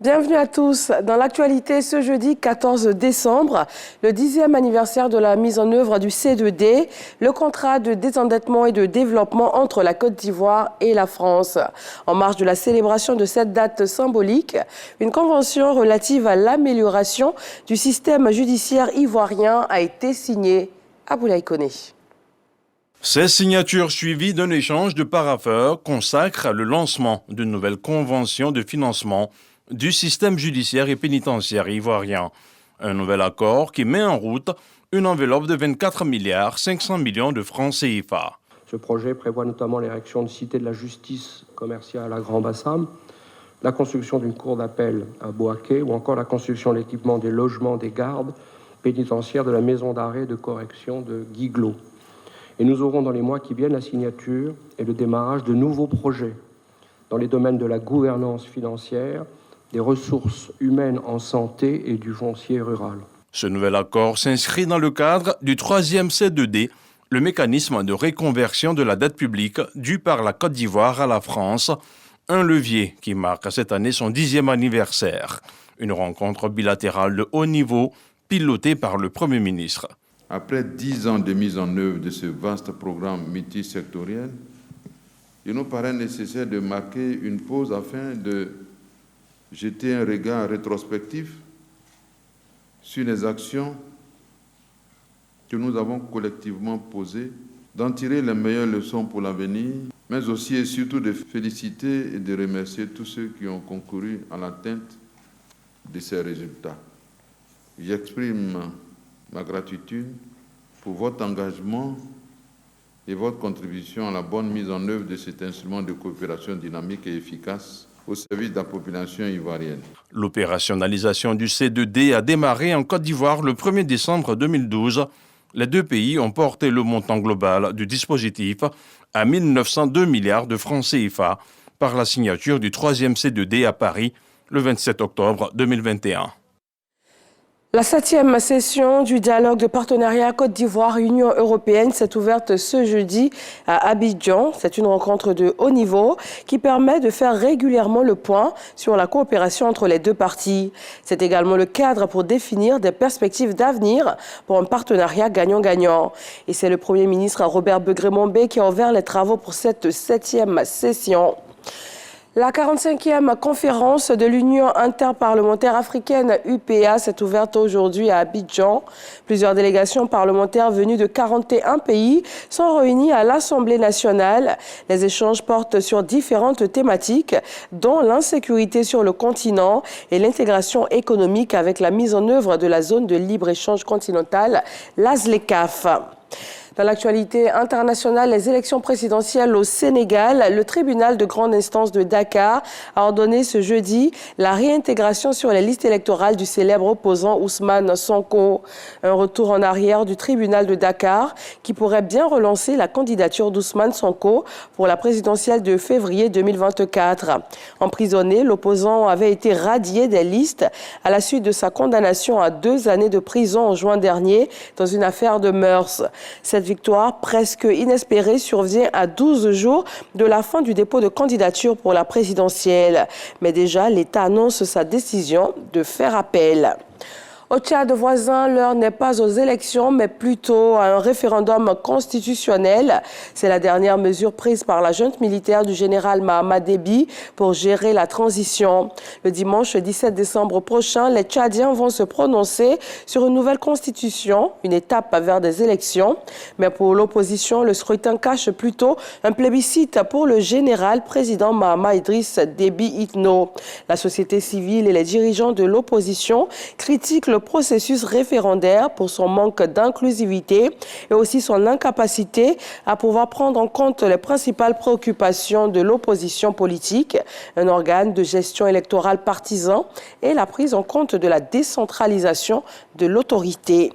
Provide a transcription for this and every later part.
Bienvenue à tous. Dans l'actualité, ce jeudi 14 décembre, le 10e anniversaire de la mise en œuvre du C2D, le contrat de désendettement et de développement entre la Côte d'Ivoire et la France. En marge de la célébration de cette date symbolique, une convention relative à l'amélioration du système judiciaire ivoirien a été signée à Boulaye Koné. Ces signatures suivies d'un échange de parapheurs consacrent le lancement d'une nouvelle convention de financement du système judiciaire et pénitentiaire ivoirien. Un nouvel accord qui met en route une enveloppe de 24 milliards 500 millions de francs CFA. Ce projet prévoit notamment l'érection de cité de la justice commerciale à Grand Bassam, la construction d'une cour d'appel à Boaké ou encore la construction de l'équipement des logements des gardes pénitentiaires de la maison d'arrêt et de correction de Guiglo. Et nous aurons dans les mois qui viennent la signature et le démarrage de nouveaux projets dans les domaines de la gouvernance financière, des ressources humaines en santé et du foncier rural. Ce nouvel accord s'inscrit dans le cadre du 3e C2D, le mécanisme de réconversion de la dette publique due par la Côte d'Ivoire à la France, un levier qui marque cette année son 10e anniversaire. Une rencontre bilatérale de haut niveau pilotée par le Premier ministre. Après 10 ans de mise en œuvre de ce vaste programme multisectoriel, il nous paraît nécessaire de marquer une pause afin de jeter un regard rétrospectif sur les actions que nous avons collectivement posées, d'en tirer les meilleures leçons pour l'avenir, mais aussi et surtout de féliciter et de remercier tous ceux qui ont concouru à l'atteinte de ces résultats. J'exprime ma gratitude pour votre engagement et votre contribution à la bonne mise en œuvre de cet instrument de coopération dynamique et efficace au service de la population ivoirienne. L'opérationnalisation du C2D a démarré en Côte d'Ivoire le 1er décembre 2012. Les deux pays ont porté le montant global du dispositif à 1 902 milliards de francs CFA par la signature du 3e C2D à Paris le 27 octobre 2021. La 7e session du dialogue de partenariat Côte d'Ivoire-Union européenne s'est ouverte ce jeudi à Abidjan. C'est une rencontre de haut niveau qui permet de faire régulièrement le point sur la coopération entre les deux parties. C'est également le cadre pour définir des perspectives d'avenir pour un partenariat gagnant-gagnant. Et c'est le Premier ministre Robert Begré-Mombé qui a ouvert les travaux pour cette 7e session. La 45e conférence de l'Union interparlementaire africaine UPA s'est ouverte aujourd'hui à Abidjan. Plusieurs délégations parlementaires venues de 41 pays sont réunies à l'Assemblée nationale. Les échanges portent sur différentes thématiques, dont l'insécurité sur le continent et l'intégration économique avec la mise en œuvre de la zone de libre-échange continentale, la ZLECAf. Dans l'actualité internationale, les élections présidentielles au Sénégal, le tribunal de grande instance de Dakar a ordonné ce jeudi la réintégration sur les listes électorales du célèbre opposant Ousmane Sonko. Un retour en arrière du tribunal de Dakar qui pourrait bien relancer la candidature d'Ousmane Sonko pour la présidentielle de février 2024. Emprisonné, l'opposant avait été radié des listes à la suite de sa condamnation à 2 années de prison en juin dernier dans une affaire de mœurs. Cette victoire presque inespérée survient à 12 jours de la fin du dépôt de candidature pour la présidentielle. Mais déjà, l'État annonce sa décision de faire appel. Au Tchad voisin, l'heure n'est pas aux élections, mais plutôt à un référendum constitutionnel. C'est la dernière mesure prise par la junte militaire du général Mahamat Déby pour gérer la transition. Le dimanche 17 décembre prochain, les Tchadiens vont se prononcer sur une nouvelle constitution, une étape vers des élections. Mais pour l'opposition, le scrutin cache plutôt un plébiscite pour le général président Mahamat Idriss Déby Itno. La société civile et les dirigeants de l'opposition critiquent le processus référendaire pour son manque d'inclusivité et aussi son incapacité à pouvoir prendre en compte les principales préoccupations de l'opposition politique, un organe de gestion électorale partisan et la prise en compte de la décentralisation de l'autorité.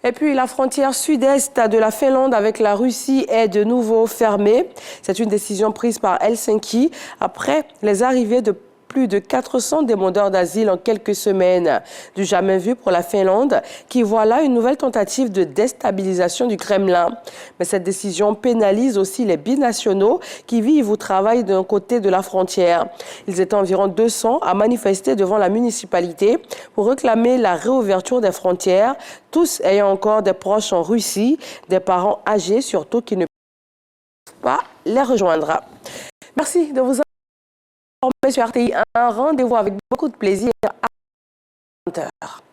Et puis la frontière sud-est de la Finlande avec la Russie est de nouveau fermée. C'est une décision prise par Helsinki après les arrivées de plus de 400 demandeurs d'asile en quelques semaines. Du jamais vu pour la Finlande, qui voit là une nouvelle tentative de déstabilisation du Kremlin. Mais cette décision pénalise aussi les binationaux qui vivent ou travaillent d'un côté de la frontière. Ils étaient environ 200 à manifester devant la municipalité pour réclamer la réouverture des frontières, tous ayant encore des proches en Russie, des parents âgés surtout qui ne peuvent pas les rejoindre. Merci de vous informer sur RTI. Un rendez-vous avec beaucoup de plaisir à 20h.